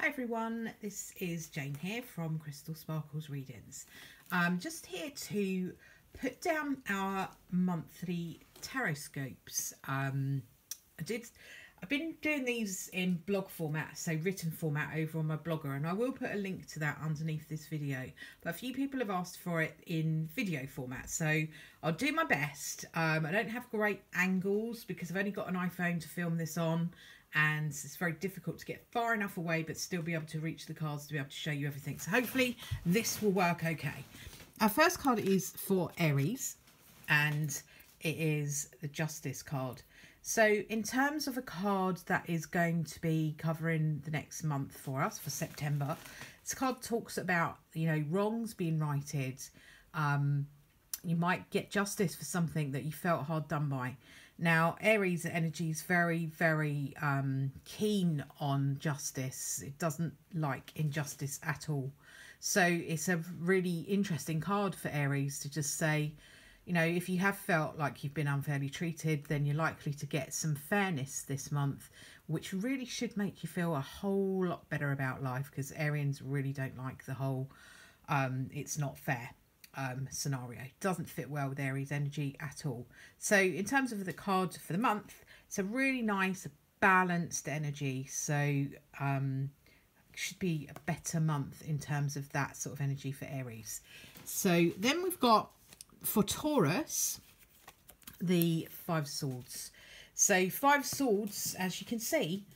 Hi everyone, this is Jane here from Crystal Sparkles Readings. Just here to put down our monthly tarot scopes. I've been doing these in blog format, so written format over on my blogger, and I will put a link to that underneath this video. But a few people have asked for it in video format, so I'll do my best. I don't have great angles because I've only got an iPhone to film this on, and it's very difficult to get far enough away but still be able to reach the cards to be able to show you everything. So hopefully this will work okay. Our first card is for Aries, and it is the Justice card. So in terms of a card that is going to be covering the next month for us, for September, this card talks about, you know, wrongs being righted. You might get justice for something that you felt hard done by. Now, Aries energy is very, very keen on justice. It doesn't like injustice at all. So it's a really interesting card for Aries to just say, you know, if you have felt like you've been unfairly treated, then you're likely to get some fairness this month, which really should make you feel a whole lot better about life, because Arians really don't like the whole it's not fair scenario. It doesn't fit well with Aries energy at all. So in terms of the card for the month, it's a really nice balanced energy. So should be a better month in terms of that sort of energy for Aries. So then we've got, for Taurus, the Five of Swords. So Five of Swords, as you can see,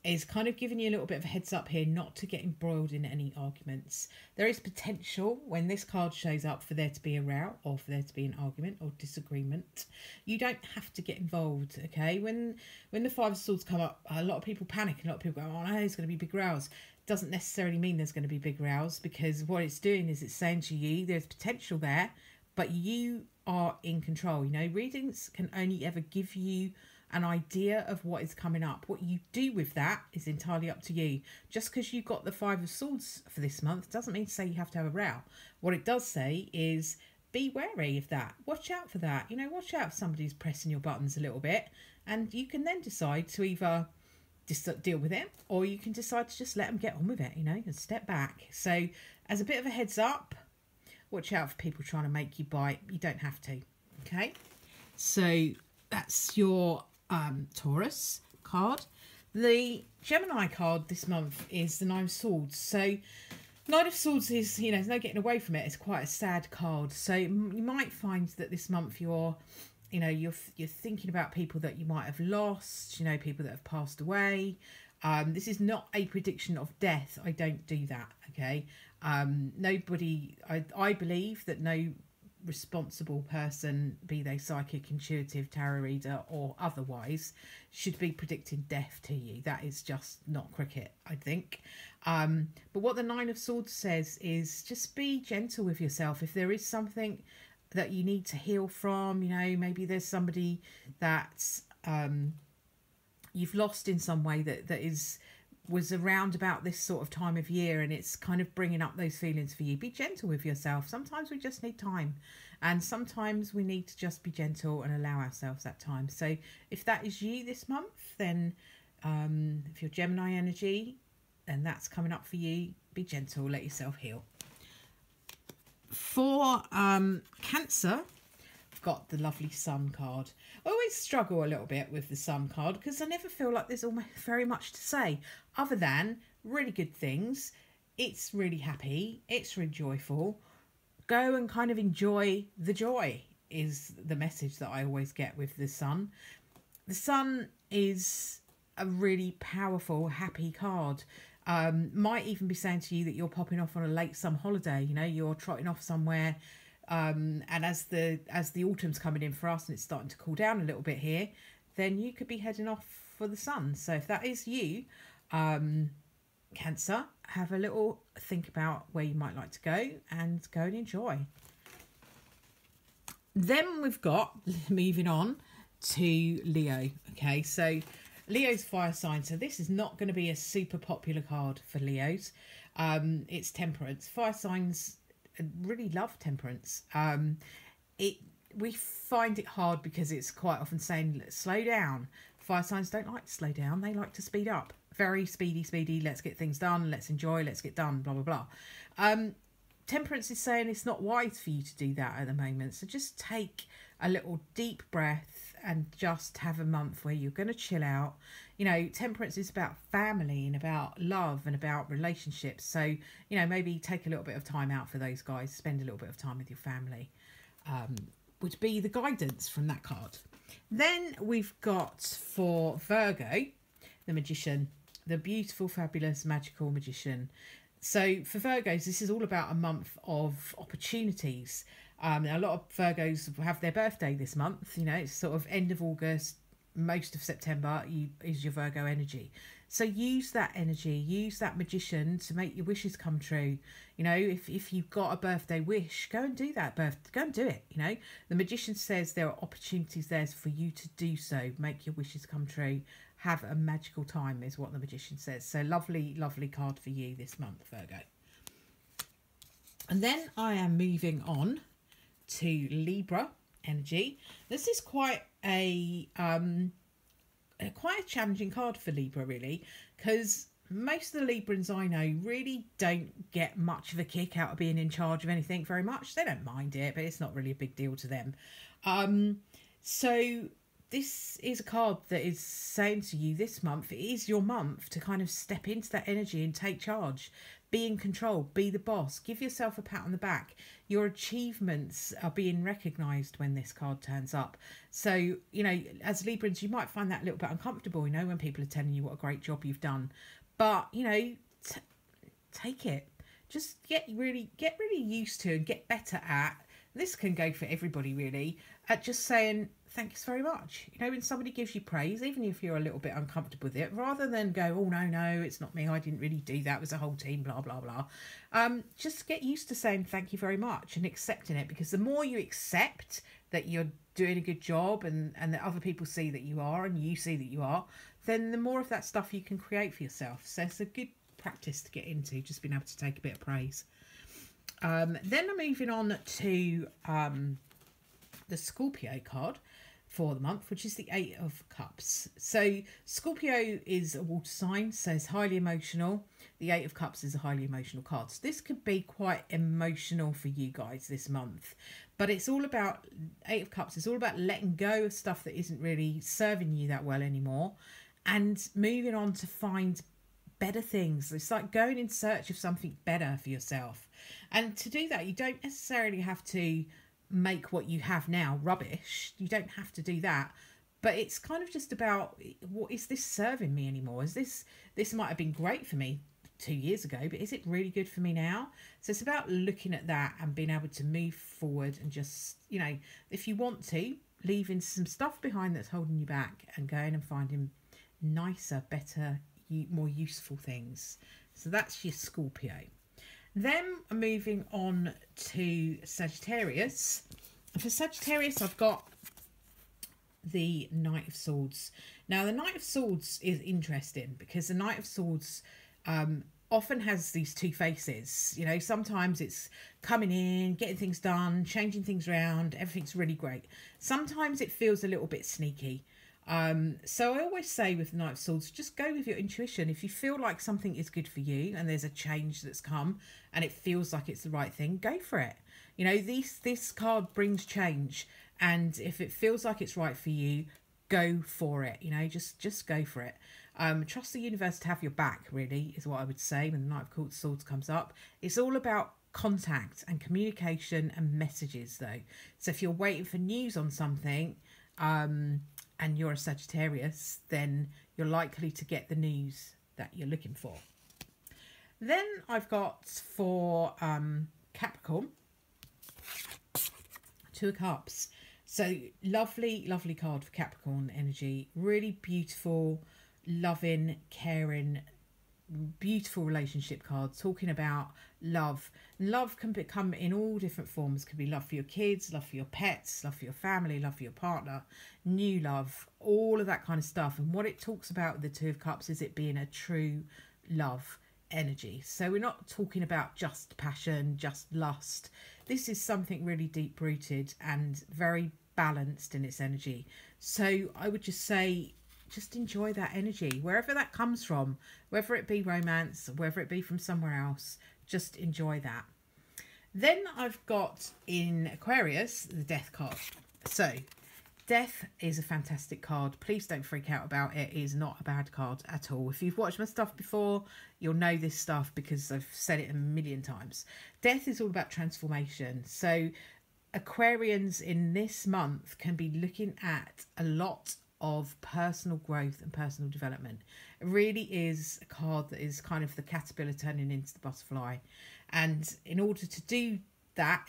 is kind of giving you a little bit of a heads up here not to get embroiled in any arguments. There is potential when this card shows up for there to be a row or for there to be an argument or disagreement. You don't have to get involved, okay? When the Five of Swords come up, a lot of people panic. A lot of people go, oh no, there's going to be big rows. Doesn't necessarily mean there's going to be big rows, because what it's doing is it's saying to you there's potential there, but you are in control. You know, readings can only ever give you an idea of what is coming up. What you do with that is entirely up to you. Just because you've got the Five of Swords for this month doesn't mean to say you have to have a row. What it does say is be wary of that. Watch out for that. You know, watch out if somebody's pressing your buttons a little bit, and you can then decide to either just deal with it, or you can decide to just let them get on with it, you know, and step back. So as a bit of a heads up, watch out for people trying to make you bite. You don't have to, okay? So that's your Taurus card. The Gemini card this month is the Nine of Swords. So Nine of Swords is, you know, there's no getting away from it. It's quite a sad card. So you might find that this month you're thinking about people that you might have lost, you know, people that have passed away. This is not a prediction of death. I don't do that, okay? Nobody, I believe that no responsible person, be they psychic, intuitive, tarot reader or otherwise, should be predicting death to you. That is just not cricket, I think. But what the Nine of Swords says is just be gentle with yourself. If there is something that you need to heal from, you know, maybe there's somebody that you've lost in some way that was around about this sort of time of year, and it's kind of bringing up those feelings for you. Be gentle with yourself. Sometimes we just need time, and sometimes we need to just be gentle and allow ourselves that time. So if that is you this month, then if you're Gemini energy and that's coming up for you, be gentle, let yourself heal. For Cancer, I've got the lovely Sun card. I always struggle a little bit with the Sun card because I never feel like there's almost very much to say other than really good things. It's really happy. It's really joyful. Go and kind of enjoy the joy is the message that I always get with the Sun. The Sun is a really powerful, happy card. Might even be saying to you that you're popping off on a late summer holiday. You know, you're trotting off somewhere. And as the autumn's coming in for us and it's starting to cool down a little bit here, then you could be heading off for the sun. So if that is you, Cancer, have a little think about where you might like to go and enjoy. Then we've got, moving on to Leo. Okay, so Leo's fire sign. So this is not going to be a super popular card for Leos. It's Temperance. Fire signs really love Temperance. We find it hard because it's quite often saying slow down. Fire signs don't like to slow down, they like to speed up. very speedy, let's get things done, let's enjoy, let's get done, blah, blah, blah. Temperance is saying it's not wise for you to do that at the moment. So just take a little deep breath and just have a month where you're going to chill out. You know, temperance is about family and about love and about relationships. So, you know, maybe take a little bit of time out for those guys. Spend a little bit of time with your family. Would be the guidance from that card. Then we've got for Virgo, the Magician, the beautiful, fabulous, magical Magician. So for Virgos, this is all about a month of opportunities. A lot of Virgos have their birthday this month. You know, it's sort of end of August, most of September is your Virgo energy. So use that energy, use that Magician to make your wishes come true. You know, if you've got a birthday wish, go and do that go and do it. You know, the Magician says there are opportunities there for you to do so. Make your wishes come true. Have a magical time is what the Magician says. So lovely, lovely card for you this month, Virgo. And then I am moving on to Libra energy. This is quite a challenging card for Libra, really, because most of the Librans I know really don't get much of a kick out of being in charge of anything very much. They don't mind it, but it's not really a big deal to them. So this is a card that is saying to you this month, it is your month to kind of step into that energy and take charge. Be in control, be the boss, give yourself a pat on the back. Your achievements are being recognised when this card turns up. So, you know, as Librans, you might find that a little bit uncomfortable, you know, when people are telling you what a great job you've done. But, you know, take it. Just get really used to and get better at, this can go for everybody really, at just saying thanks very much. You know, when somebody gives you praise, even if you're a little bit uncomfortable with it, rather than go, oh no, it's not me, I didn't really do that, it was a whole team, blah, blah, blah. Just get used to saying thank you very much and accepting it, because the more you accept that you're doing a good job and that other people see that you are and you see that you are, then the more of that stuff you can create for yourself. So it's a good practice to get into, just being able to take a bit of praise. Then I'm moving on to the Scorpio card for the month, which is the Eight of Cups. So Scorpio is a water sign, so it's highly emotional. The Eight of Cups is a highly emotional card. So this could be quite emotional for you guys this month. But it's all about, Eight of Cups is all about letting go of stuff that isn't really serving you that well anymore and moving on to find better things. It's like going in search of something better for yourself. And to do that, you don't necessarily have to make what you have now rubbish. You don't have to do that. But it's kind of just about, what is this serving me anymore? Is this might have been great for me 2 years ago, but is it really good for me now? So it's about looking at that and being able to move forward and just, you know, if you want to, leaving some stuff behind that's holding you back and going and finding nicer, better, more useful things. So that's your Scorpio. Then I'm moving on to Sagittarius. And for Sagittarius, I've got the Knight of Swords. Now, the Knight of Swords is interesting because the Knight of Swords often has these two faces. You know, sometimes it's coming in, getting things done, changing things around, everything's really great. Sometimes it feels a little bit sneaky. So I always say with the Knight of Swords, just go with your intuition. If you feel like something is good for you and there's a change that's come and it feels like it's the right thing, go for it. You know, this card brings change, and if it feels like it's right for you, go for it. You know, just go for it. Trust the universe to have your back, really, is what I would say when the Knight of Swords comes up. It's all about contact and communication and messages, though. So if you're waiting for news on something, and you're a Sagittarius, then you're likely to get the news that you're looking for. Then I've got for Capricorn, Two of Cups. So lovely, lovely card for Capricorn energy. Really beautiful, loving, caring, beautiful relationship card, talking about love. Love can become in all different forms. It can be love for your kids, love for your pets, love for your family, love for your partner, new love, all of that kind of stuff. And what it talks about with the Two of Cups is it being a true love energy. So we're not talking about just passion, just lust. This is something really deep rooted and very balanced in its energy. So I would just say, just enjoy that energy, wherever that comes from, whether it be romance, whether it be from somewhere else, just enjoy that. Then I've got in Aquarius, the Death card. So Death is a fantastic card. Please don't freak out about it. It is not a bad card at all. If you've watched my stuff before, you'll know this stuff because I've said it a million times. Death is all about transformation. So Aquarians in this month can be looking at a lot of personal growth and personal development. It really is a card that is kind of the caterpillar turning into the butterfly. And in order to do that,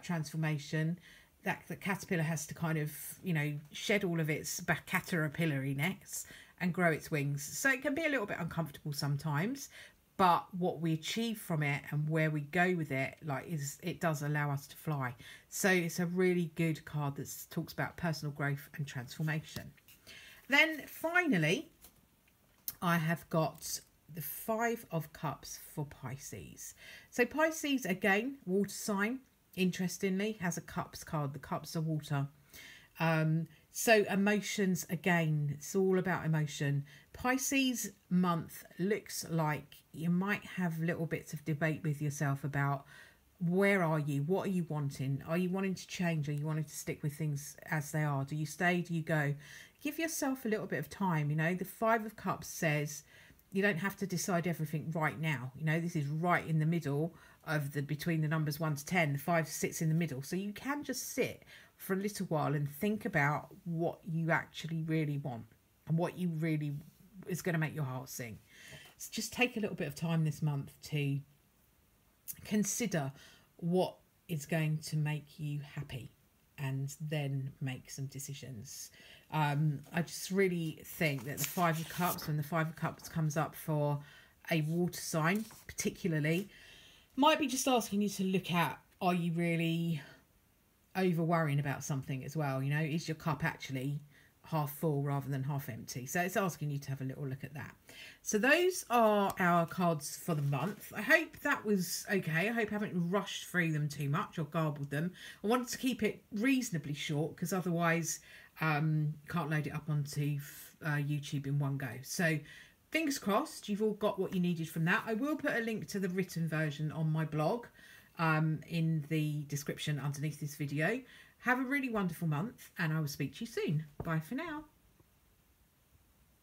transformation, that the caterpillar has to kind of, you know, shed all of its back caterpillary-ness and grow its wings. So it can be a little bit uncomfortable sometimes, but what we achieve from it and where we go with it, like, is it does allow us to fly. So it's a really good card that talks about personal growth and transformation. Then finally, I have got the 5 of Cups for Pisces. So Pisces, again, water sign. Interestingly, has a Cups card. The Cups are water. So emotions, again, it's all about emotion. Pisces month looks like you might have little bits of debate with yourself about where are you? What are you wanting? Are you wanting to change? Are you wanting to stick with things as they are? Do you stay? Do you go? Give yourself a little bit of time. You know, the 5 of Cups says you don't have to decide everything right now. You know, this is right in the middle of between the numbers 1 to 10. The 5 sits in the middle. So you can just sit for a little while and think about what you actually really want and what you really is going to make your heart sing. So just take a little bit of time this month to consider what is going to make you happy and then make some decisions. I just really think that the 5 of Cups, when the 5 of Cups comes up for a water sign particularly, might be just asking you to look at, are you really over worrying about something as well? You know, is your cup actually half full rather than half empty? So it's asking you to have a little look at that. So those are our cards for the month. I hope that was okay. I hope I haven't rushed through them too much or garbled them. I wanted to keep it reasonably short because otherwise can't load it up onto YouTube in one go. So fingers crossed you've all got what you needed from that. I will put a link to the written version on my blog in the description underneath this video. Have a really wonderful month and I will speak to you soon. Bye for now.